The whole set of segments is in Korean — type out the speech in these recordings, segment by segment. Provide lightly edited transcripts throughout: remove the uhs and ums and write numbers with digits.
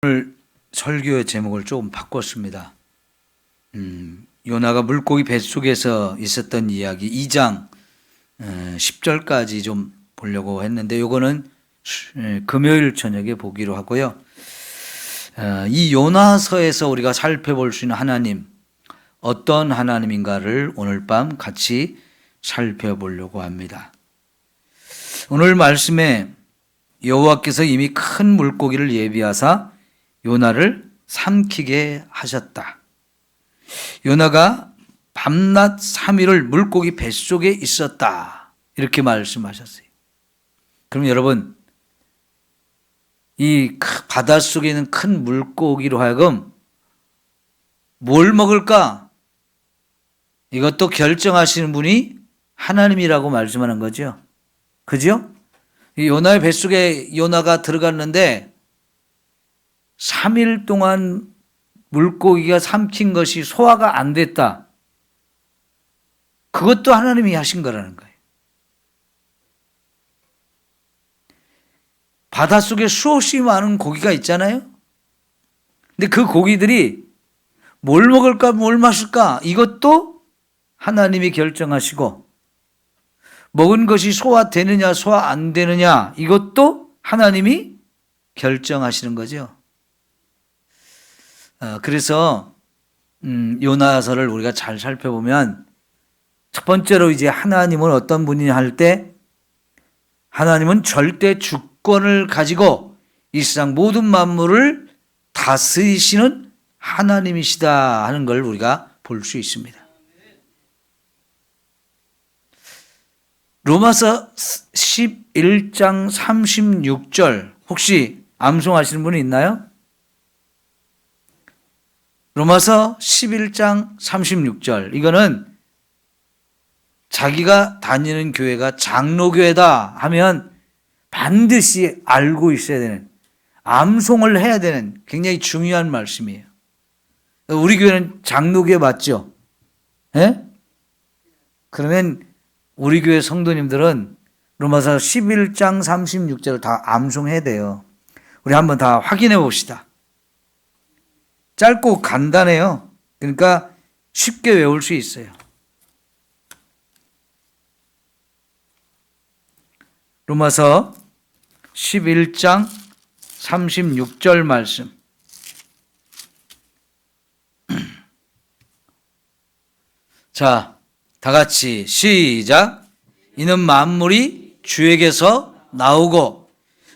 오늘 설교의 제목을 조금 바꿨습니다. 요나가 물고기 뱃속에서 있었던 이야기 2장 10절까지 좀 보려고 했는데 요거는 금요일 저녁에 보기로 하고요. 이 요나서에서 우리가 살펴볼 수 있는 하나님, 어떤 하나님인가를 오늘 밤 같이 살펴보려고 합니다. 오늘 말씀에 여호와께서 이미 큰 물고기를 예비하사 요나를 삼키게 하셨다. 요나가 밤낮 3일을 물고기 뱃속에 있었다. 이렇게 말씀하셨어요. 그럼 여러분, 이 바닷속에 있는 큰 물고기로 하여금 뭘 먹을까? 이것도 결정하시는 분이 하나님이라고 말씀하는 거죠. 그죠? 이 요나의 뱃속에 요나가 들어갔는데 3일 동안 물고기가 삼킨 것이 소화가 안 됐다. 그것도 하나님이 하신 거라는 거예요. 바닷속에 수없이 많은 고기가 있잖아요. 근데 그 고기들이 뭘 먹을까 뭘 마실까 이것도 하나님이 결정하시고, 먹은 것이 소화되느냐 소화 안 되느냐 이것도 하나님이 결정하시는 거죠. 그래서 요나서를 우리가 잘 살펴보면 첫 번째로 이제 하나님은 어떤 분이냐 할 때, 하나님은 절대 주권을 가지고 이 세상 모든 만물을 다스리시는 하나님이시다 하는 걸 우리가 볼 수 있습니다. 로마서 11장 36절 혹시 암송하시는 분이 있나요? 로마서 11장 36절, 이거는 자기가 다니는 교회가 장로교회다 하면 반드시 알고 있어야 되는, 암송을 해야 되는 굉장히 중요한 말씀이에요. 우리 교회는 장로교회 맞죠? 예? 그러면 우리 교회 성도님들은 로마서 11장 36절을 다 암송해야 돼요. 우리 한번 다 확인해 봅시다. 짧고 간단해요. 그러니까 쉽게 외울 수 있어요. 로마서 11장 36절 말씀. 자, 다 같이 시작. 이는 만물이 주에게서 나오고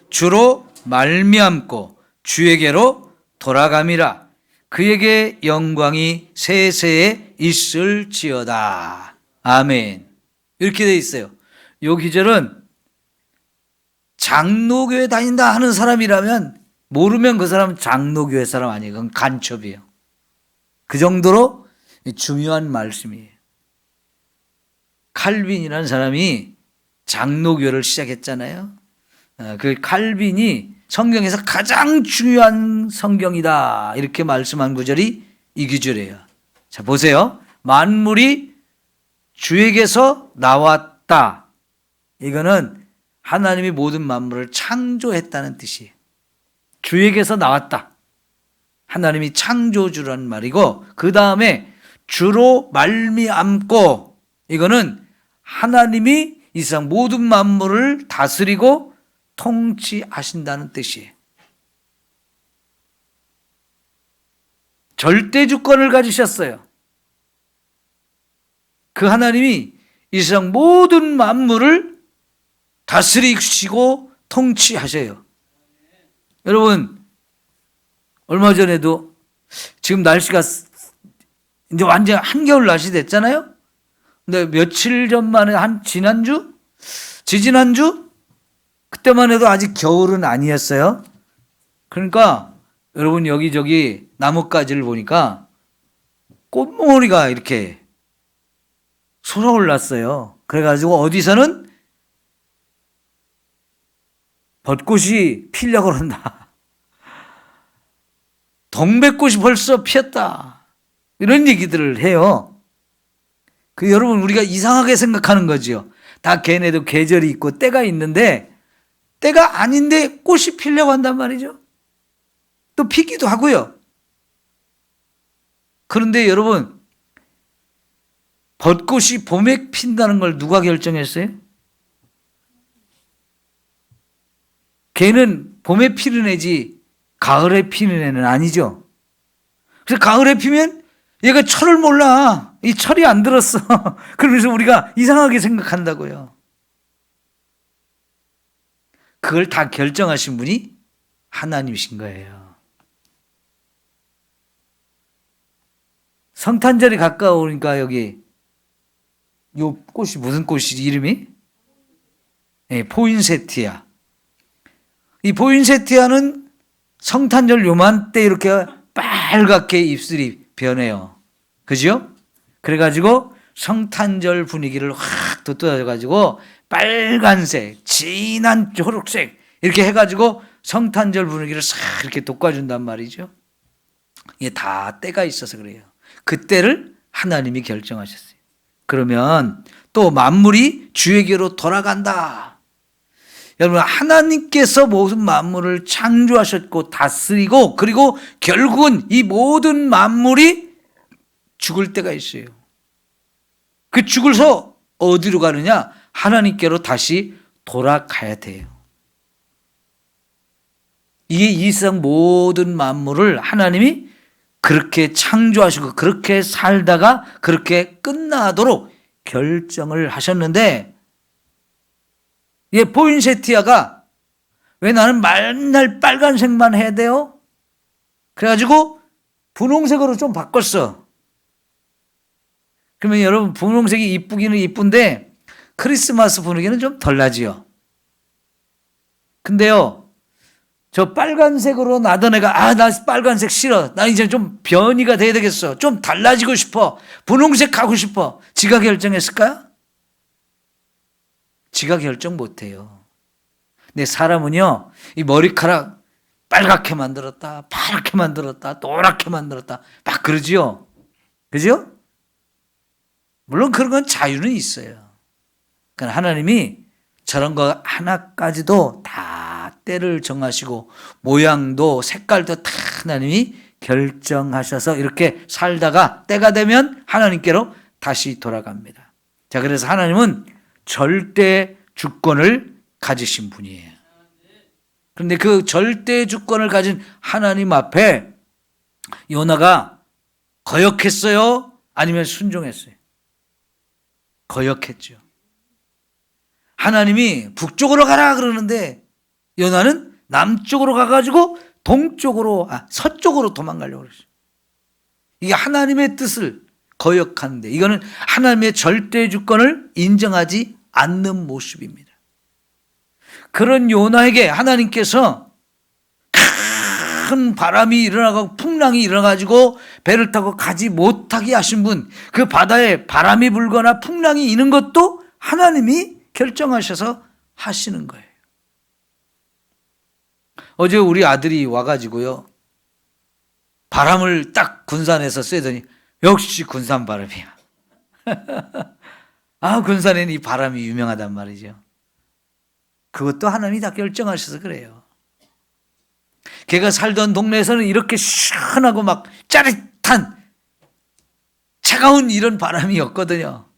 주로 말미암고 주에게로 돌아감이라. 그에게 영광이 세세에 있을지어다. 아멘. 이렇게 되어 있어요. 이 기절은 장로교회 다닌다 하는 사람이라면, 모르면 그 사람은 장로교회 사람 아니에요. 그건 간첩이에요. 그 정도로 중요한 말씀이에요. 칼빈이라는 사람이 장로교회를 시작했잖아요. 그 칼빈이 성경에서 가장 중요한 성경이다 이렇게 말씀한 구절이 이 구절이에요. 자, 보세요. 만물이 주에게서 나왔다. 이거는 하나님이 모든 만물을 창조했다는 뜻이에요. 주에게서 나왔다. 하나님이 창조주라는 말이고, 그 다음에 주로 말미암고, 이거는 하나님이 이 세상 모든 만물을 다스리고 통치하신다는 뜻이에요. 절대 주권을 가지셨어요. 그 하나님이 이 세상 모든 만물을 다스리시고 통치하셔요. 여러분, 얼마 전에도 지금 날씨가 이제 완전 한겨울 날씨 됐잖아요. 근데 며칠 전만에 지지난주 그때만 해도 아직 겨울은 아니었어요. 그러니까 여러분, 여기저기 나뭇가지를 보니까 꽃봉오리가 이렇게 솟아올랐어요. 그래가지고 어디서는 벚꽃이 피려고 그런다. 동백꽃이 벌써 피었다. 이런 얘기들을 해요. 여러분, 우리가 이상하게 생각하는 거죠. 다 걔네도 계절이 있고 때가 있는데, 때가 아닌데 꽃이 피려고 한단 말이죠. 또 피기도 하고요. 그런데 여러분, 벚꽃이 봄에 핀다는 걸 누가 결정했어요? 걔는 봄에 피는 애지 가을에 피는 애는 아니죠. 그래서 가을에 피면 얘가 철을 몰라. 이 철이 안 들었어. 그러면서 우리가 이상하게 생각한다고요. 그걸 다 결정하신 분이 하나님이신 거예요. 성탄절이 가까우니까 여기 요 꽃이 무슨 꽃이지 이름이? 네, 포인세티아. 이 포인세티아는 성탄절 요맘때 이렇게 빨갛게 입술이 변해요. 그죠? 그래가지고 성탄절 분위기를 확 돋궈가지고 빨간색, 진한 초록색 이렇게 해가지고 성탄절 분위기를 싹 이렇게 돋궈준단 말이죠. 이게 다 때가 있어서 그래요. 그 때를 하나님이 결정하셨어요. 그러면 또 만물이 주에게로 돌아간다. 여러분, 하나님께서 모든 만물을 창조하셨고 다스리고 그리고 결국은 이 모든 만물이 죽을 때가 있어요. 그 죽을서 어디로 가느냐? 하나님께로 다시 돌아가야 돼요. 이게 이 세상 모든 만물을 하나님이 그렇게 창조하시고 그렇게 살다가 그렇게 끝나도록 결정을 하셨는데, 포인세티아가 왜 나는 맨날 빨간색만 해야 돼요? 그래가지고 분홍색으로 좀 바꿨어. 그러면 여러분, 분홍색이 이쁘기는 이쁜데 크리스마스 분위기는 좀 덜 나지요. 근데요, 저 빨간색으로 나던 애가 나 빨간색 싫어. 나 이제 좀 변이가 돼야 되겠어. 좀 달라지고 싶어. 분홍색 하고 싶어. 지가 결정했을까요? 지가 결정 못해요. 근데 사람은요, 이 머리카락 빨갛게 만들었다, 파랗게 만들었다, 노랗게 만들었다, 막 그러지요. 그죠? 물론 그런 건 자유는 있어요. 그러니까 하나님이 저런 거 하나까지도 다 때를 정하시고 모양도 색깔도 다 하나님이 결정하셔서 이렇게 살다가 때가 되면 하나님께로 다시 돌아갑니다. 자, 그래서 하나님은 절대 주권을 가지신 분이에요. 그런데 그 절대 주권을 가진 하나님 앞에 요나가 거역했어요? 아니면 순종했어요? 거역했죠. 하나님이 북쪽으로 가라 그러는데 요나는 남쪽으로 가가지고 서쪽으로 도망가려고 그랬어요. 이게 하나님의 뜻을 거역하는데, 이거는 하나님의 절대 주권을 인정하지 않는 모습입니다. 그런 요나에게 하나님께서 큰 바람이 일어나고 풍랑이 일어나가지고 배를 타고 가지 못하게 하신 분, 그 바다에 바람이 불거나 풍랑이 이는 것도 하나님이 결정하셔서 하시는 거예요. 어제 우리 아들이 와가지고요, 바람을 딱 군산에서 쐬더니 역시 군산 바람이야. 군산에는 이 바람이 유명하단 말이죠. 그것도 하나님이 다 결정하셔서 그래요. 걔가 살던 동네에서는 이렇게 시원하고 막 짜릿한 차가운 이런 바람이었거든요.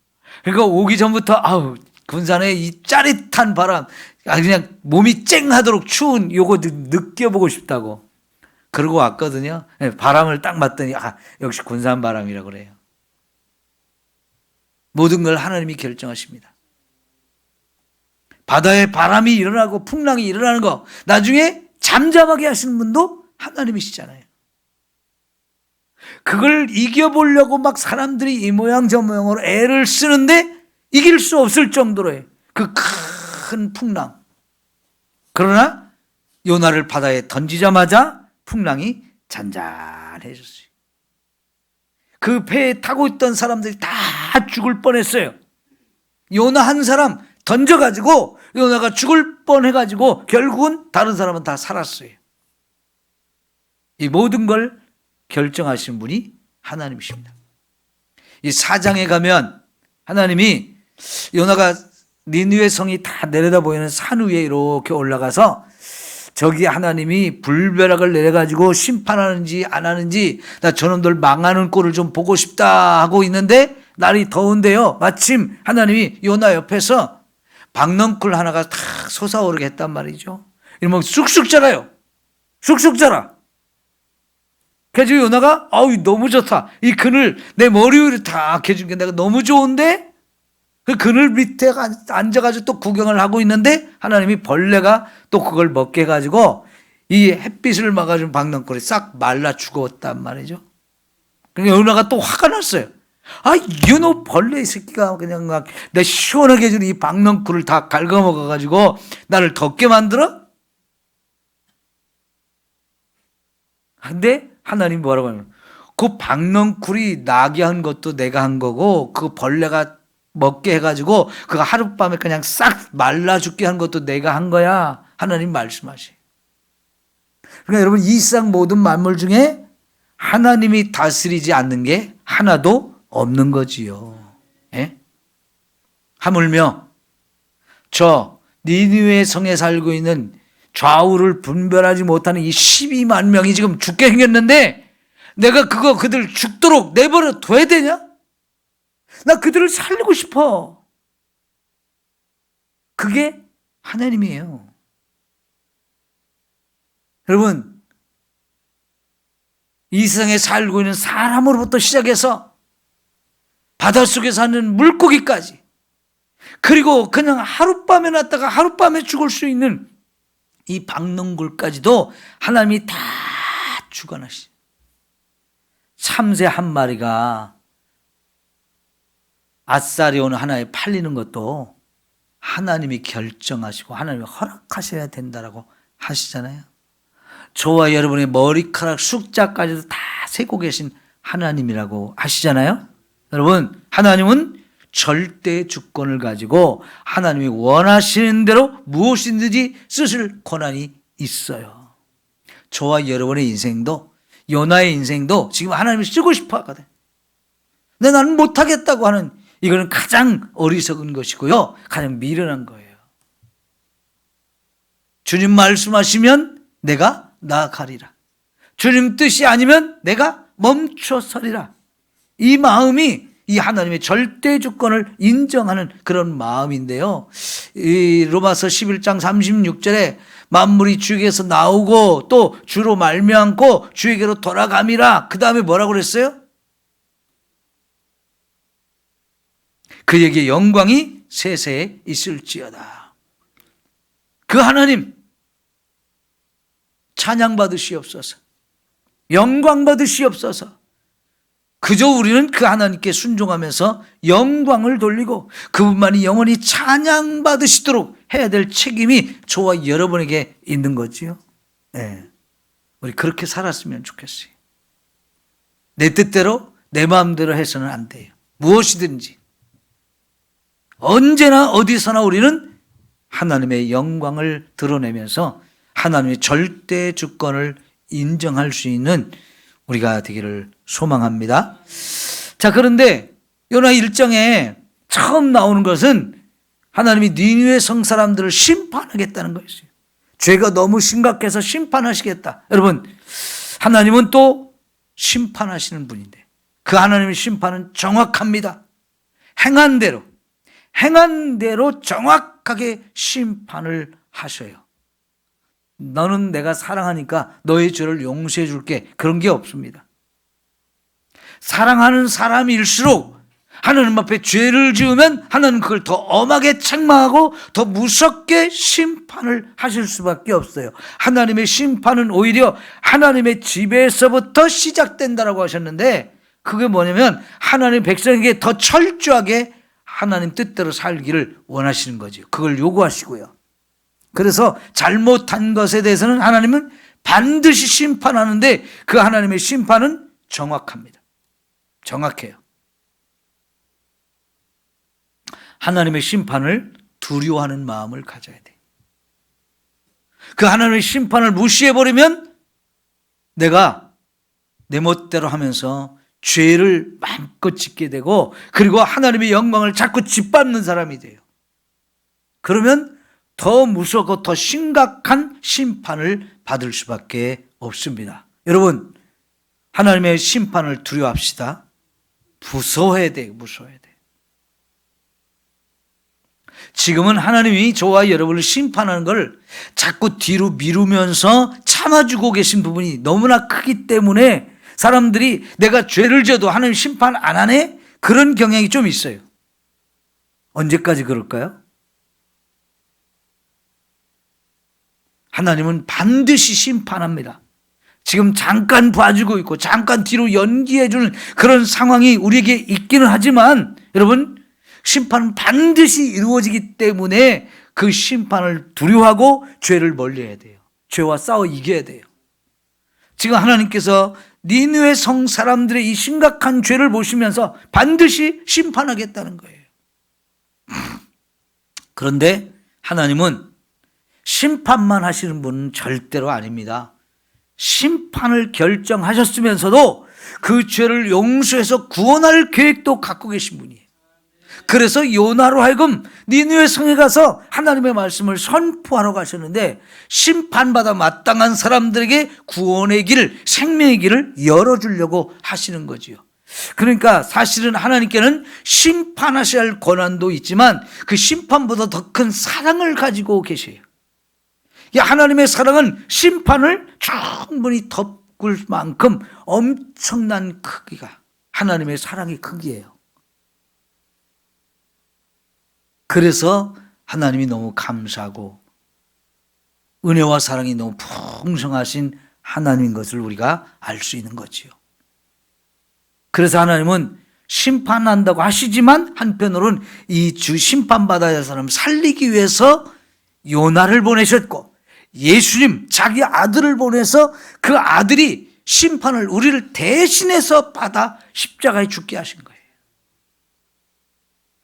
그러니까 오기 전부터 군산에 이 짜릿한 바람, 그냥 몸이 쨍하도록 추운 요거 느껴보고 싶다고 그러고 왔거든요. 바람을 딱 맞더니 역시 군산 바람이라고 그래요. 모든 걸 하나님이 결정하십니다. 바다에 바람이 일어나고 풍랑이 일어나는 거 나중에 잠잠하게 하시는 분도 하나님이시잖아요. 그걸 이겨보려고 막 사람들이 이 모양 저 모양으로 애를 쓰는데 이길 수 없을 정도로의 그 큰 풍랑. 그러나 요나를 바다에 던지자마자 풍랑이 잔잔해졌어요. 그 배에 타고 있던 사람들이 다 죽을 뻔했어요. 요나 한 사람 던져가지고 요나가 죽을 뻔해가지고 결국은 다른 사람은 다 살았어요. 이 모든 걸 결정하신 분이 하나님이십니다. 이 4장에 가면 하나님이 요나가 니느웨 성이 다 내려다 보이는 산 위에 이렇게 올라가서 저기 하나님이 불벼락을 내려가지고 심판하는지 안 하는지 나 저놈들 망하는 꼴을 좀 보고 싶다 하고 있는데 날이 더운데요. 마침 하나님이 요나 옆에서 박넝쿨 하나가 탁 솟아오르게 했단 말이죠. 이러면 쑥쑥 자라요. 쑥쑥 자라. 그래서 요나가 아우 너무 좋다. 이 그늘 내 머리 위로 탁 해준 게 내가 너무 좋은데 그 그늘 밑에 앉아가지고 또 구경을 하고 있는데 하나님이 벌레가 또 그걸 먹게 해가지고 이 햇빛을 막아준 박넝쿨이 싹 말라 죽었단 말이죠. 그러니까 요나가 또 화가 났어요. 아, 이놈 벌레 이 새끼가 그냥 막 내 시원하게 해주는 이 박넝쿨을 다 갉아먹어가지고 나를 덥게 만들어? 근데 하나님 뭐라고 하냐면 그 박넝쿨이 나게 한 것도 내가 한 거고 그 벌레가 먹게 해가지고 그거 하룻밤에 그냥 싹 말라 죽게 한 것도 내가 한 거야. 하나님 말씀하시. 그러니까 여러분 이 세상 모든 만물 중에 하나님이 다스리지 않는 게 하나도 없는 거지요. 예? 하물며 저 니느웨 성에 살고 있는 좌우를 분별하지 못하는 이 12만 명이 지금 죽게 생겼는데 내가 그들 죽도록 내버려 둬야 되냐? 나 그들을 살리고 싶어. 그게 하나님이에요. 여러분, 이 세상에 살고 있는 사람으로부터 시작해서 바닷속에 사는 물고기까지 그리고 그냥 하룻밤에 났다가 하룻밤에 죽을 수 있는 이 박넝쿨까지도 하나님이 다 주관하시. 참새 한 마리가 아싸리온 하나에 팔리는 것도 하나님이 결정하시고 하나님이 허락하셔야 된다라고 하시잖아요. 저와 여러분의 머리카락 숫자까지도 다 세고 계신 하나님이라고 하시잖아요. 여러분, 하나님은 절대 주권을 가지고 하나님이 원하시는 대로 무엇이든지 쓰실 권한이 있어요. 저와 여러분의 인생도 요나의 인생도 지금 하나님이 쓰고 싶어 하거든. 근데 나는 못하겠다고 하는 이거는 가장 어리석은 것이고요. 가장 미련한 거예요. 주님 말씀하시면 내가 나아가리라. 주님 뜻이 아니면 내가 멈춰서리라. 이 마음이 이 하나님의 절대 주권을 인정하는 그런 마음인데요. 이 로마서 11장 36절에 만물이 주에게서 나오고 또 주로 말미암고 주에게로 돌아감이라. 그 다음에 뭐라고 그랬어요? 그에게 영광이 세세에 있을지어다. 그 하나님 찬양 받으시옵소서. 영광 받으시옵소서. 그저 우리는 그 하나님께 순종하면서 영광을 돌리고 그분만이 영원히 찬양 받으시도록 해야 될 책임이 저와 여러분에게 있는 거지요. 네. 우리 그렇게 살았으면 좋겠어요. 내 뜻대로 내 마음대로 해서는 안 돼요. 무엇이든지 언제나 어디서나 우리는 하나님의 영광을 드러내면서 하나님의 절대 주권을 인정할 수 있는 우리가 되기를 소망합니다. 자, 그런데 요나 1장에 처음 나오는 것은 하나님이 니느웨 성 사람들을 심판하겠다는 거였어요. 죄가 너무 심각해서 심판하시겠다. 여러분, 하나님은 또 심판하시는 분인데 그 하나님의 심판은 정확합니다. 행한 대로 정확하게 심판을 하셔요. 너는 내가 사랑하니까 너의 죄를 용서해 줄게. 그런 게 없습니다. 사랑하는 사람일수록 하나님 앞에 죄를 지으면 하나님 그걸 더 엄하게 책망하고 더 무섭게 심판을 하실 수밖에 없어요. 하나님의 심판은 오히려 하나님의 집에서부터 시작된다라고 하셨는데 그게 뭐냐면 하나님 백성에게 더 철저하게 하나님 뜻대로 살기를 원하시는 거죠. 그걸 요구하시고요. 그래서 잘못한 것에 대해서는 하나님은 반드시 심판하는데 그 하나님의 심판은 정확합니다. 정확해요. 하나님의 심판을 두려워하는 마음을 가져야 돼. 그 하나님의 심판을 무시해버리면 내가 내 멋대로 하면서 죄를 마음껏 짓게 되고 그리고 하나님의 영광을 자꾸 짓밟는 사람이 돼요. 그러면 더 무섭고 더 심각한 심판을 받을 수밖에 없습니다. 여러분, 하나님의 심판을 두려워합시다. 무서워해야 돼요. 무서워해야 돼요. 지금은 하나님이 저와 여러분을 심판하는 걸 자꾸 뒤로 미루면서 참아주고 계신 부분이 너무나 크기 때문에 사람들이 내가 죄를 져도 하나님 심판 안 하네? 그런 경향이 좀 있어요. 언제까지 그럴까요? 하나님은 반드시 심판합니다. 지금 잠깐 봐주고 있고 잠깐 뒤로 연기해주는 그런 상황이 우리에게 있기는 하지만 여러분, 심판은 반드시 이루어지기 때문에 그 심판을 두려워하고 죄를 멀리해야 돼요. 죄와 싸워 이겨야 돼요. 지금 하나님께서 니느웨 성 사람들의 이 심각한 죄를 보시면서 반드시 심판하겠다는 거예요. 그런데 하나님은 심판만 하시는 분은 절대로 아닙니다. 심판을 결정하셨으면서도 그 죄를 용서해서 구원할 계획도 갖고 계신 분이에요. 그래서 요나로 하여금 니느웨 성에 가서 하나님의 말씀을 선포하러 가셨는데 심판받아 마땅한 사람들에게 구원의 길, 생명의 길을 열어주려고 하시는 거지요. 그러니까 사실은 하나님께는 심판하셔야 할 권한도 있지만 그 심판보다 더 큰 사랑을 가지고 계세요. 하나님의 사랑은 심판을 충분히 덮을 만큼 엄청난 크기가 하나님의 사랑의 크기예요. 그래서 하나님이 너무 감사하고 은혜와 사랑이 너무 풍성하신 하나님인 것을 우리가 알 수 있는 거지요. 그래서 하나님은 심판한다고 하시지만 한편으로는 이 주 심판받아야 할 사람을 살리기 위해서 요나를 보내셨고 예수님 자기 아들을 보내서 그 아들이 심판을 우리를 대신해서 받아 십자가에 죽게 하신 거예요.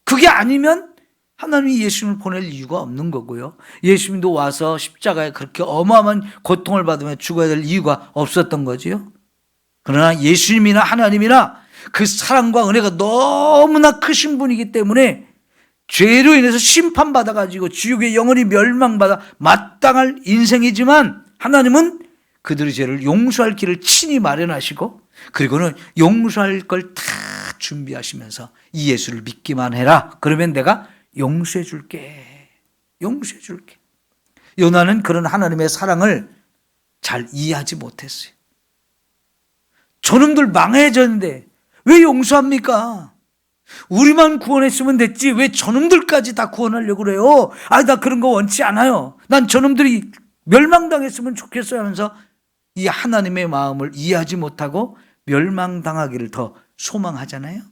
그게 아니면 하나님이 예수님을 보낼 이유가 없는 거고요. 예수님도 와서 십자가에 그렇게 어마어마한 고통을 받으며 죽어야 될 이유가 없었던 거지요. 그러나 예수님이나 하나님이나 그 사랑과 은혜가 너무나 크신 분이기 때문에 죄로 인해서 심판받아가지고 지옥에 영원히 멸망받아 마땅할 인생이지만 하나님은 그들의 죄를 용서할 길을 친히 마련하시고 그리고는 용서할 걸 다 준비하시면서 이 예수를 믿기만 해라. 그러면 내가 용서해 줄게. 용서해 줄게. 요나는 그런 하나님의 사랑을 잘 이해하지 못했어요. 저놈들 망해졌는데 왜 용서합니까? 우리만 구원했으면 됐지 왜 저놈들까지 다 구원하려고 그래요? 나 그런 거 원치 않아요. 난 저놈들이 멸망당했으면 좋겠어요 하면서 이 하나님의 마음을 이해하지 못하고 멸망당하기를 더 소망하잖아요.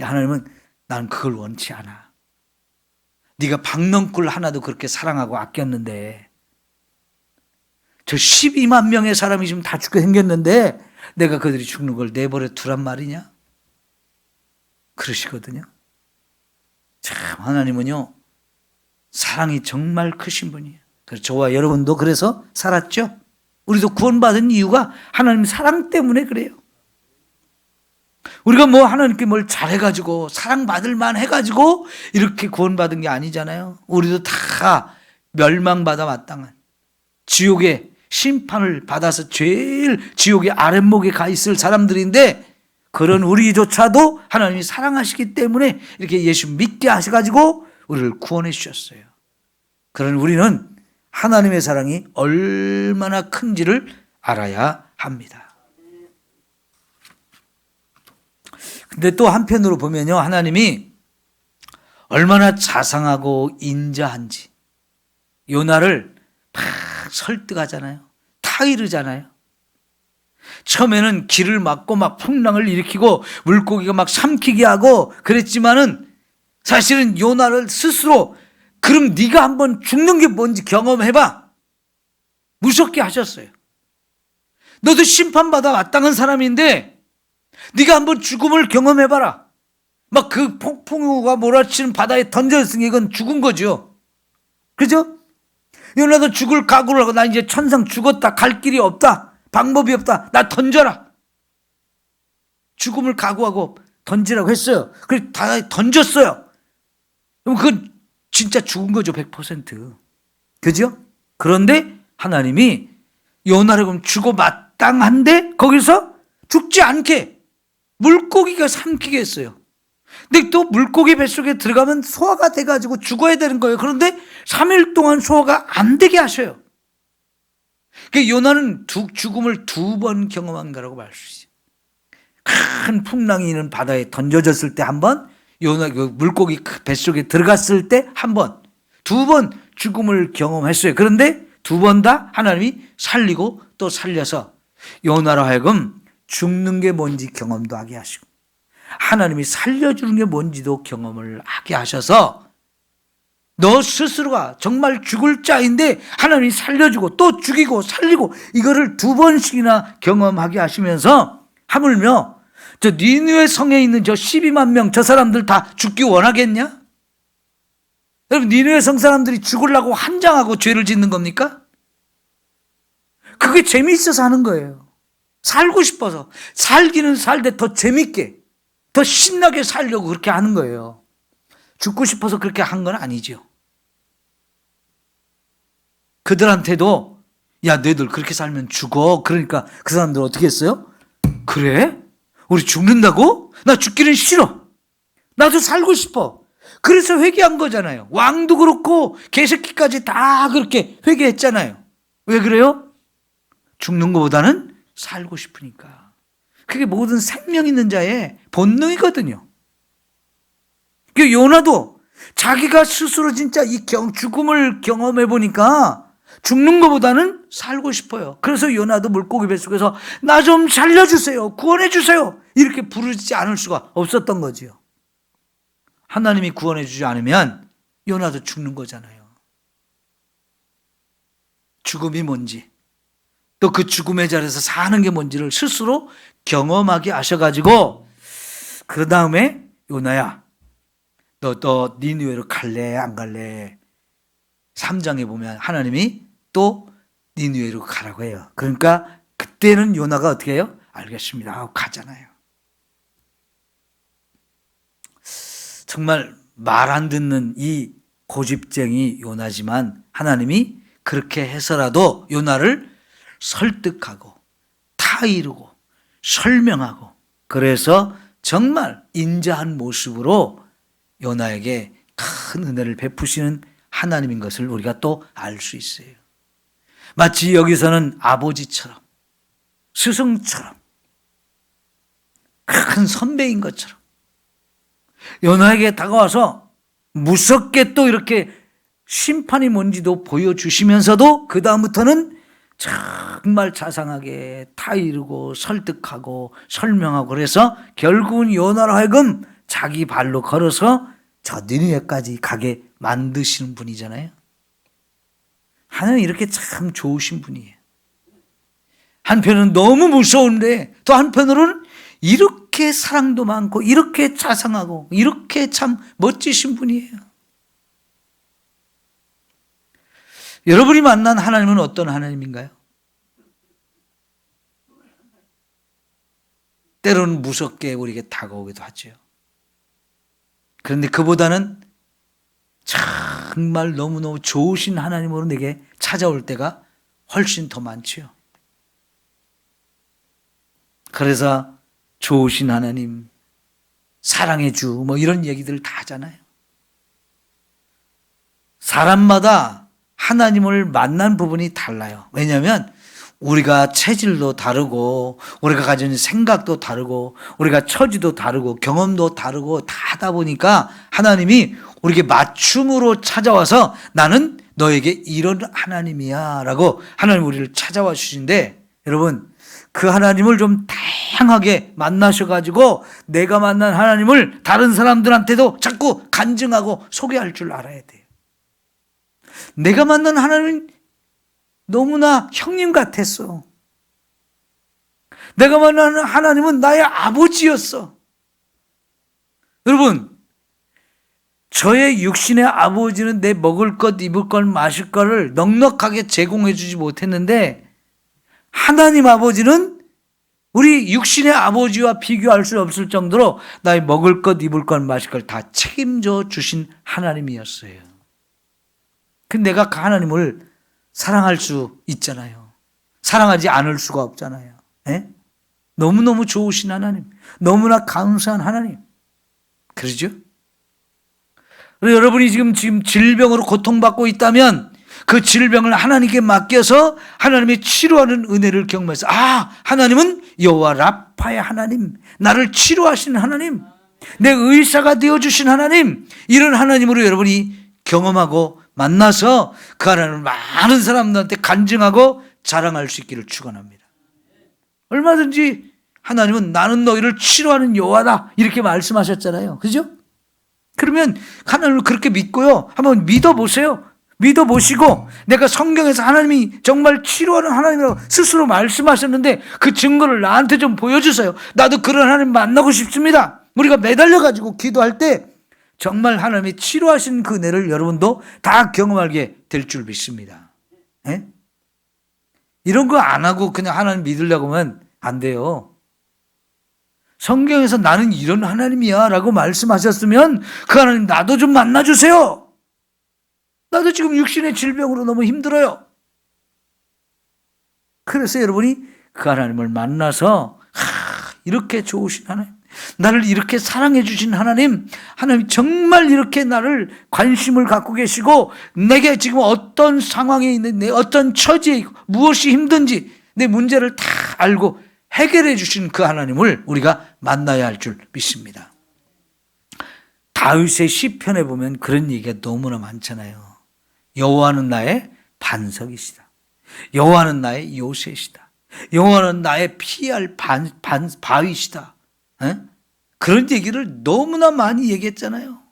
하나님은 난 그걸 원치 않아. 네가 박넝쿨 하나도 그렇게 사랑하고 아꼈는데 저 12만 명의 사람이 지금 다 죽게 생겼는데 내가 그들이 죽는 걸 내버려 두란 말이냐? 그러시거든요. 참 하나님은요 사랑이 정말 크신 분이에요. 그래서 저와 여러분도 그래서 살았죠. 우리도 구원받은 이유가 하나님 사랑 때문에 그래요. 우리가 뭐 하나님께 뭘 잘해가지고 사랑받을 만 해가지고 이렇게 구원받은 게 아니잖아요. 우리도 다 멸망받아 마땅한 지옥의 심판을 받아서 제일 지옥의 아랫목에 가 있을 사람들인데 그런 우리조차도 하나님이 사랑하시기 때문에 이렇게 예수 믿게 하셔가지고 우리를 구원해 주셨어요. 그런 우리는 하나님의 사랑이 얼마나 큰지를 알아야 합니다. 근데 또 한편으로 보면요, 하나님이 얼마나 자상하고 인자한지 요나를 막 설득하잖아요. 타이르잖아요. 처음에는 길을 막고 막 풍랑을 일으키고 물고기가 막 삼키게 하고 그랬지만은 사실은 요나를 스스로 그럼 네가 한번 죽는 게 뭔지 경험해봐. 무섭게 하셨어요. 너도 심판받아 마땅한 사람인데 네가 한번 죽음을 경험해봐라. 막 그 폭풍우가 몰아치는 바다에 던졌으니 이건 죽은 거죠. 그죠? 요나도 죽을 각오를 하고 나 이제 천상 죽었다. 갈 길이 없다. 방법이 없다. 나 던져라. 죽음을 각오하고 던지라고 했어요. 그래서 다 던졌어요. 그럼 그건 진짜 죽은 거죠. 100%. 그죠? 그런데 하나님이 요나를 그럼 주고 마땅한데 거기서 죽지 않게 물고기가 삼키게 했어요. 근데 또 물고기 뱃속에 들어가면 소화가 돼가지고 죽어야 되는 거예요. 그런데 3일 동안 소화가 안 되게 하셔요. 그러니까 요나는 죽음을 2번 경험한 거라고 말 수 있어요. 큰 풍랑이 있는 바다에 던져졌을 때 한 번, 요나 물고기 뱃속에 들어갔을 때 한 번, 2번 죽음을 경험했어요. 그런데 2번 다 하나님이 살리고 또 살려서 요나로 하여금 죽는 게 뭔지 경험도 하게 하시고 하나님이 살려주는 게 뭔지도 경험을 하게 하셔서 너 스스로가 정말 죽을 자인데 하나님이 살려주고 또 죽이고 살리고 이거를 2번씩이나 경험하게 하시면서 하물며 저 니느웨 성에 있는 저 12만 명 저 사람들 다 죽기 원하겠냐? 여러분 니느웨 성 사람들이 죽으려고 한장하고 죄를 짓는 겁니까? 그게 재미있어서 하는 거예요. 살고 싶어서 살기는 살되 더 재밌게 더 신나게 살려고 그렇게 하는 거예요. 죽고 싶어서 그렇게 한 건 아니죠. 그들한테도 야 너희들 그렇게 살면 죽어. 그러니까 그 사람들 어떻게 했어요? 그래? 우리 죽는다고? 나 죽기는 싫어. 나도 살고 싶어. 그래서 회개한 거잖아요. 왕도 그렇고 개새끼까지 다 그렇게 회개했잖아요. 왜 그래요? 죽는 것보다는 살고 싶으니까. 그게 모든 생명 있는 자의 본능이거든요. 그 요나도 자기가 스스로 진짜 이 죽음을 경험해 보니까 죽는 것보다는 살고 싶어요. 그래서 요나도 물고기 뱃속에서 나 좀 살려주세요. 구원해 주세요. 이렇게 부르지 않을 수가 없었던 거지요. 하나님이 구원해 주지 않으면 요나도 죽는 거잖아요. 죽음이 뭔지 또 그 죽음의 자리에서 사는 게 뭔지를 스스로 경험하게 하셔가지고 그 다음에 요나야 너 니느웨로 갈래 안 갈래? 3장에 보면 하나님이 또 니느웨로 가라고 해요. 그러니까 그때는 요나가 어떻게 해요? 알겠습니다 하고 가잖아요. 정말 말 안 듣는 이 고집쟁이 요나지만 하나님이 그렇게 해서라도 요나를 설득하고 타이르고 설명하고 그래서 정말 인자한 모습으로 요나에게 큰 은혜를 베푸시는 하나님인 것을 우리가 또 알 수 있어요. 마치 여기서는 아버지처럼 스승처럼 큰 선배인 것처럼 요나에게 다가와서 무섭게 또 이렇게 심판이 뭔지도 보여주시면서도 그 다음부터는 정말 자상하게 타이르고 설득하고 설명하고 그래서 결국은 요나로 하여금 자기 발로 걸어서 저 니느웨까지 가게 만드시는 분이잖아요. 하나님 이렇게 참 좋으신 분이에요. 한편은 너무 무서운데 또 한편으로는 이렇게 사랑도 많고 이렇게 자상하고 이렇게 참 멋지신 분이에요. 여러분이 만난 하나님은 어떤 하나님인가요? 때로는 무섭게 우리에게 다가오기도 하죠. 그런데 그보다는 정말 너무너무 좋으신 하나님으로 내게 찾아올 때가 훨씬 더 많지요. 그래서 좋으신 하나님, 사랑의 주, 뭐 이런 얘기들 다 하잖아요. 사람마다 하나님을 만난 부분이 달라요. 왜냐하면 우리가 체질도 다르고 우리가 가진 생각도 다르고 우리가 처지도 다르고 경험도 다르고 다 하다 보니까 하나님이 우리에게 맞춤으로 찾아와서 나는 너에게 이런 하나님이야 라고 하나님 우리를 찾아와 주신데 여러분 그 하나님을 좀 다양하게 만나셔가지고 내가 만난 하나님을 다른 사람들한테도 자꾸 간증하고 소개할 줄 알아야 돼요. 내가 만난 하나님은 너무나 형님 같았어. 내가 만난 하나님은 나의 아버지였어. 여러분, 저의 육신의 아버지는 내 먹을 것, 입을 것, 마실 것을 넉넉하게 제공해 주지 못했는데 하나님 아버지는 우리 육신의 아버지와 비교할 수 없을 정도로 나의 먹을 것, 입을 것, 마실 것 다 책임져 주신 하나님이었어요. 근데 내가 그 하나님을 사랑할 수 있잖아요. 사랑하지 않을 수가 없잖아요. 예? 너무너무 좋으신 하나님, 너무나 감사한 하나님. 그러죠? 그리고 여러분이 지금 질병으로 고통받고 있다면 그 질병을 하나님께 맡겨서 하나님의 치료하는 은혜를 경험해서 하나님은 여호와 라파의 하나님, 나를 치료하시는 하나님, 내 의사가 되어주신 하나님, 이런 하나님으로 여러분이 경험하고 만나서 그 하나님을 많은 사람들한테 간증하고 자랑할 수 있기를 축원합니다. 얼마든지 하나님은 나는 너희를 치료하는 여호와다 이렇게 말씀하셨잖아요. 그죠? 그러면 하나님을 그렇게 믿고요. 한번 믿어보세요. 믿어보시고 내가 성경에서 하나님이 정말 치료하는 하나님이라고 스스로 말씀하셨는데 그 증거를 나한테 좀 보여주세요. 나도 그런 하나님 만나고 싶습니다. 우리가 매달려가지고 기도할 때 정말 하나님이 치료하신 그 은혜를 여러분도 다 경험하게 될 줄 믿습니다. 예? 이런 거 안 하고 그냥 하나님 믿으려고 하면 안 돼요. 성경에서 나는 이런 하나님이야 라고 말씀하셨으면 그 하나님 나도 좀 만나주세요. 나도 지금 육신의 질병으로 너무 힘들어요. 그래서 여러분이 그 하나님을 만나서 이렇게 좋으신 하나님, 나를 이렇게 사랑해 주신 하나님, 하나님 정말 이렇게 나를 관심을 갖고 계시고 내게 지금 어떤 상황에 있는 내 어떤 처지에 있고 무엇이 힘든지 내 문제를 다 알고 해결해 주신 그 하나님을 우리가 만나야 할 줄 믿습니다. 다윗의 시편에 보면 그런 얘기가 너무나 많잖아요. 여호와는 나의 반석이시다. 여호와는 나의 요새시다. 여호와는 나의 피할 바위시다. 에? 그런 얘기를 너무나 많이 얘기했잖아요.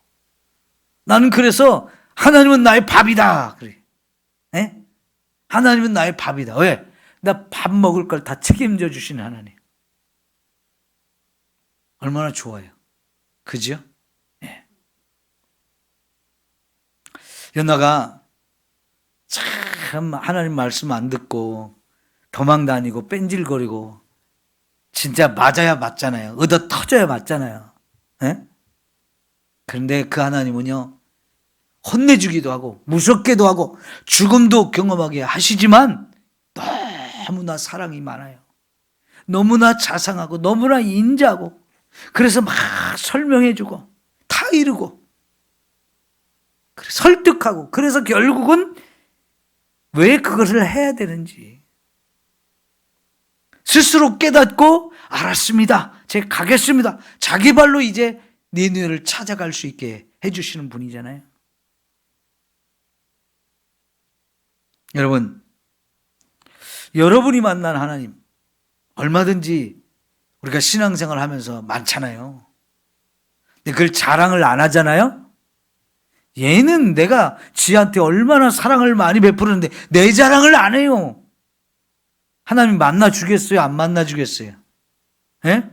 나는 그래서 하나님은 나의 밥이다. 그래. 에? 하나님은 나의 밥이다. 왜? 나 밥 먹을 걸 다 책임져 주시는 하나님. 얼마나 좋아요. 그죠? 예. 연나가 참 하나님 말씀 안 듣고 도망 다니고 뺀질거리고 진짜 맞아야 맞잖아요. 얻어 터져야 맞잖아요. 예? 그런데 그 하나님은요, 혼내주기도 하고 무섭게도 하고 죽음도 경험하게 하시지만 너무나 사랑이 많아요. 너무나 자상하고 너무나 인자하고 그래서 막 설명해주고 다 이루고 설득하고 그래서 결국은 왜 그것을 해야 되는지 스스로 깨닫고 알았습니다. 제가 가겠습니다. 자기 발로 이제 니느웨를 찾아갈 수 있게 해주시는 분이잖아요. 여러분, 여러분이 만난 하나님 얼마든지 우리가 신앙생활 하면서 많잖아요. 근데 그걸 자랑을 안 하잖아요. 얘는 내가 지한테 얼마나 사랑을 많이 베푸는데 내 자랑을 안 해요. 하나님 만나 주겠어요? 안 만나 주겠어요? 예?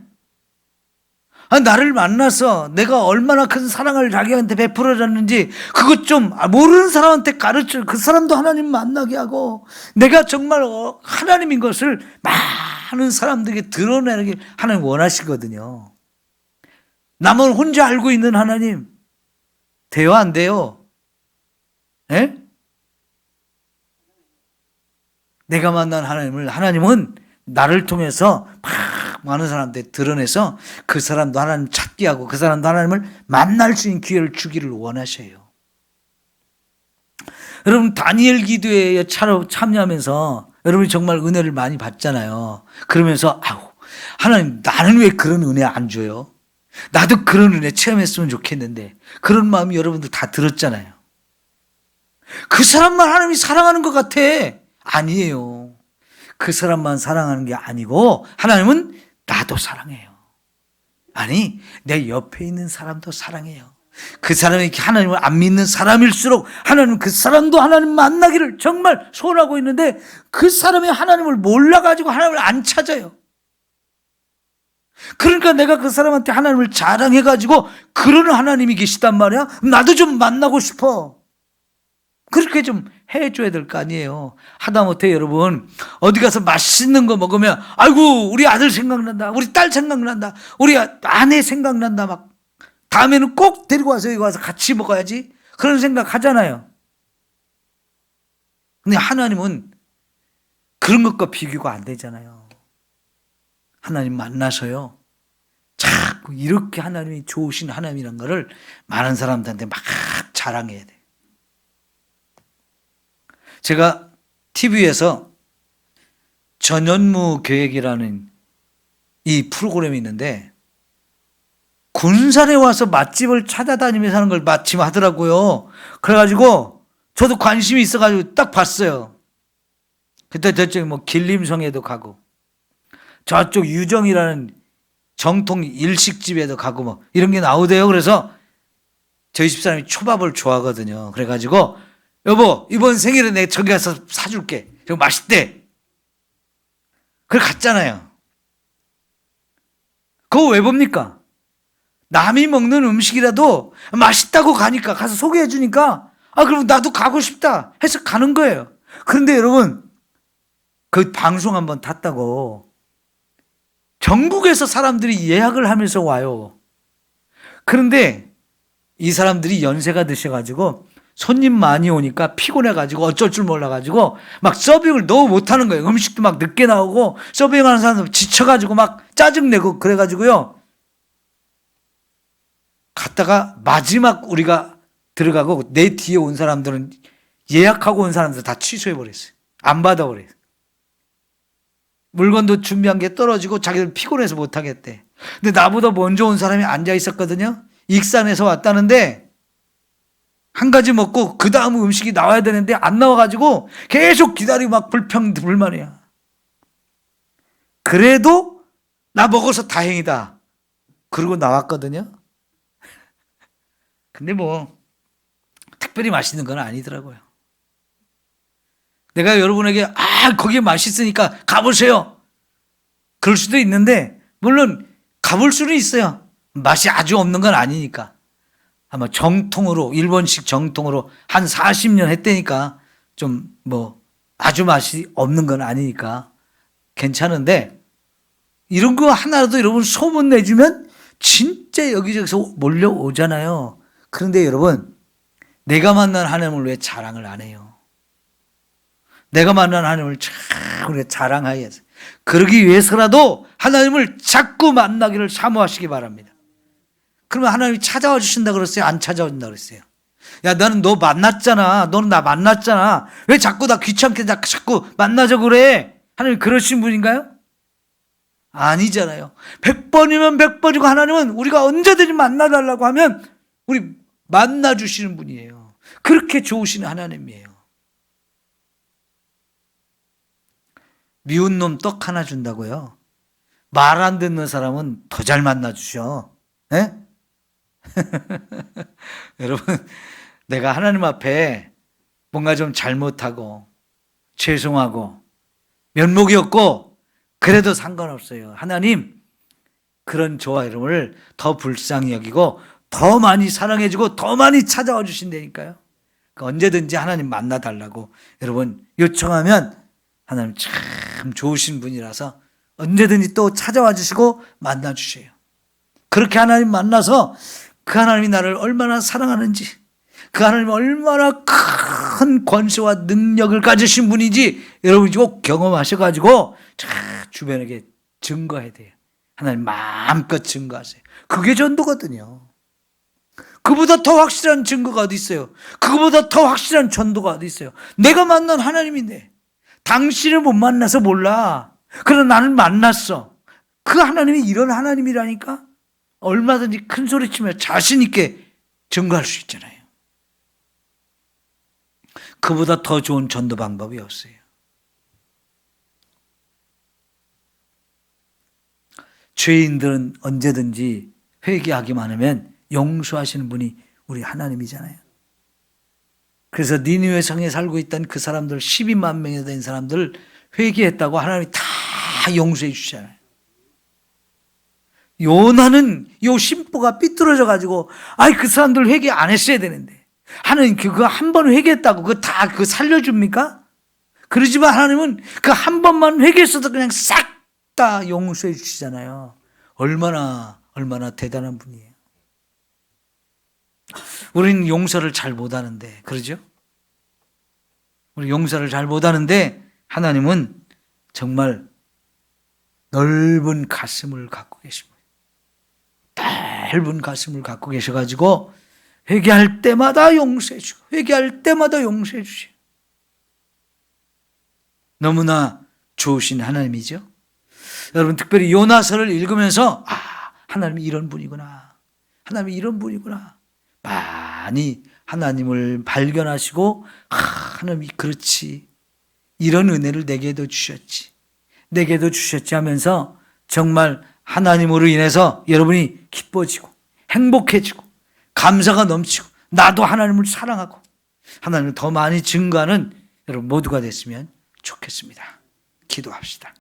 나를 만나서 내가 얼마나 큰 사랑을 자기한테 베풀어줬는지 그것 좀 모르는 사람한테 가르쳐 그 사람도 하나님 만나게 하고 내가 정말 하나님인 것을 많은 사람들에게 드러내는 하나님 원하시거든요. 나만 혼자 알고 있는 하나님 돼요? 안 돼요? 예? 내가 만난 하나님은 나를 통해서 많은 사람한테 드러내서 그 사람도 하나님 찾게 하고 그 사람도 하나님을 만날 수 있는 기회를 주기를 원하셔요. 여러분 다니엘 기도에 참여하면서 여러분이 정말 은혜를 많이 받잖아요. 그러면서 하나님 나는 왜 그런 은혜 안 줘요? 나도 그런 은혜 체험했으면 좋겠는데 그런 마음이 여러분들 다 들었잖아요. 그 사람만 하나님이 사랑하는 것 같아. 아니에요. 그 사람만 사랑하는 게 아니고 하나님은 나도 사랑해요. 아니 내 옆에 있는 사람도 사랑해요. 그 사람이 하나님을 안 믿는 사람일수록 하나님은 그 사람도 하나님 만나기를 정말 소원하고 있는데 그 사람이 하나님을 몰라가지고 하나님을 안 찾아요. 그러니까 내가 그 사람한테 하나님을 자랑해가지고 그러는 하나님이 계시단 말이야. 나도 좀 만나고 싶어. 그렇게 좀 해줘야 될 거 아니에요. 하다못해 여러분 어디 가서 맛있는 거 먹으면 아이고 우리 아들 생각난다, 우리 딸 생각난다, 우리 아내 생각난다, 막 다음에는 꼭 데리고 와서 여기 와서 같이 먹어야지 그런 생각 하잖아요. 근데 하나님은 그런 것과 비교가 안 되잖아요. 하나님 만나서요, 자꾸 이렇게 하나님이 좋으신 하나님이란 거를 많은 사람들한테 막 자랑해야 돼. 제가 TV에서 전현무 교육이라는 이 프로그램이 있는데, 군산에 와서 맛집을 찾아다니면서 하는 걸 마침 하더라고요. 그래가지고 저도 관심이 있어가지고 딱 봤어요. 그때 저쪽 뭐 길림성에도 가고, 저쪽 유정이라는 정통 일식집에도 가고 뭐 이런 게 나오대요. 그래서 저희 집사람이 초밥을 좋아하거든요. 그래가지고 여보, 이번 생일에 내가 저기 가서 사줄게. 저거 맛있대. 그래 갔잖아요. 그거 왜 봅니까? 남이 먹는 음식이라도 맛있다고 가니까, 가서 소개해 주니까, 아, 그럼 나도 가고 싶다 해서 가는 거예요. 그런데 여러분, 그 방송 한번 탔다고 전국에서 사람들이 예약을 하면서 와요. 그런데 이 사람들이 연세가 드셔가지고 손님 많이 오니까 피곤해가지고 어쩔 줄 몰라가지고 막 서빙을 너무 못하는 거예요. 음식도 막 늦게 나오고, 서빙하는 사람들 지쳐가지고 막 짜증내고 그래가지고요. 갔다가 마지막 우리가 들어가고 내 뒤에 온 사람들은, 예약하고 온 사람들 다 취소해버렸어요. 안 받아버렸어요. 물건도 준비한 게 떨어지고 자기들 피곤해서 못하겠대. 근데 나보다 먼저 온 사람이 앉아 있었거든요. 익산에서 왔다는데 한 가지 먹고 그 다음 음식이 나와야 되는데 안 나와가지고 계속 기다리고 막 불평불만이야. 그래도 나 먹어서 다행이다 그러고 나왔거든요. 근데 뭐 특별히 맛있는 건 아니더라고요. 내가 여러분에게 거기 맛있으니까 가보세요 그럴 수도 있는데, 물론 가볼 수는 있어요. 맛이 아주 없는 건 아니니까. 아마 정통으로, 일본식 정통으로 한 40년 했다니까 좀 뭐 아주 맛이 없는 건 아니니까 괜찮은데, 이런 거 하나라도 여러분 소문 내주면 진짜 여기저기서 몰려오잖아요. 그런데 여러분, 내가 만난 하나님을 왜 자랑을 안 해요? 내가 만난 하나님을 참 우리가 자랑하여서, 그러기 위해서라도 하나님을 자꾸 만나기를 사모하시기 바랍니다. 그러면 하나님이 찾아와 주신다 그랬어요? 안 찾아와 준다 그랬어요? 야, 나는 너 만났잖아. 너는 나 만났잖아. 왜 자꾸 나 귀찮게 자꾸 만나자고 그래? 하나님 그러신 분인가요? 아니잖아요. 100번이면 100번이고 하나님은 우리가 언제든지 만나달라고 하면 우리 만나주시는 분이에요. 그렇게 좋으신 하나님이에요. 미운 놈 떡 하나 준다고요? 말 안 듣는 사람은 더 잘 만나주셔. 네? 여러분, 내가 하나님 앞에 뭔가 좀 잘못하고 죄송하고 면목이 없고 그래도 상관없어요. 하나님 그런 저와 여러분을 더 불쌍히 여기고 더 많이 사랑해주고 더 많이 찾아와 주신다니까요. 그러니까 언제든지 하나님 만나달라고 여러분 요청하면 하나님 참 좋으신 분이라서 언제든지 또 찾아와 주시고 만나 주셔요. 그렇게 하나님 만나서 그 하나님이 나를 얼마나 사랑하는지, 그 하나님이 얼마나 큰 권세와 능력을 가지신 분인지 여러분이 꼭 경험하셔가지고 주변에게 증거해야 돼요. 하나님 마음껏 증거하세요. 그게 전도거든요. 그보다 더 확실한 증거가 어디 있어요? 그보다 더 확실한 전도가 어디 있어요? 내가 만난 하나님인데 당신을 못 만나서 몰라. 그러나 나는 만났어. 그 하나님이 이런 하나님이라니까 얼마든지 큰 소리치며 자신 있게 증거할 수 있잖아요. 그보다 더 좋은 전도 방법이 없어요. 죄인들은 언제든지 회개하기만 하면 용서하시는 분이 우리 하나님이잖아요. 그래서 니느웨 성에 살고 있던 그 사람들 12만 명이 된 사람들 회개했다고 하나님이 다 용서해 주시잖아요. 요나는 요 심보가 삐뚤어져 가지고 그 사람들 회개 안 했어야 되는데 하나님 그거 한 번 회개했다고 그거 다 그거 살려줍니까? 그러지만 하나님은 그 한 번만 회개했어도 그냥 싹 다 용서해 주시잖아요. 얼마나 대단한 분이에요. 우리는 용서를 잘 못하는데 그러죠? 우리 용서를 잘 못하는데 하나님은 정말 넓은 가슴을 갖고 계십니다. 넓은 가슴을 갖고 계셔가지고 회개할 때마다 용서해 주고 회개할 때마다 용서해 주세요. 너무나 좋으신 하나님이죠. 여러분 특별히 요나서를 읽으면서 하나님이 이런 분이구나. 하나님이 이런 분이구나. 많이 하나님을 발견하시고 하나님이 그렇지. 이런 은혜를 내게도 주셨지. 내게도 주셨지 하면서 정말 하나님으로 인해서 여러분이 기뻐지고 행복해지고 감사가 넘치고 나도 하나님을 사랑하고 하나님을 더 많이 증거하는 여러분 모두가 됐으면 좋겠습니다. 기도합시다.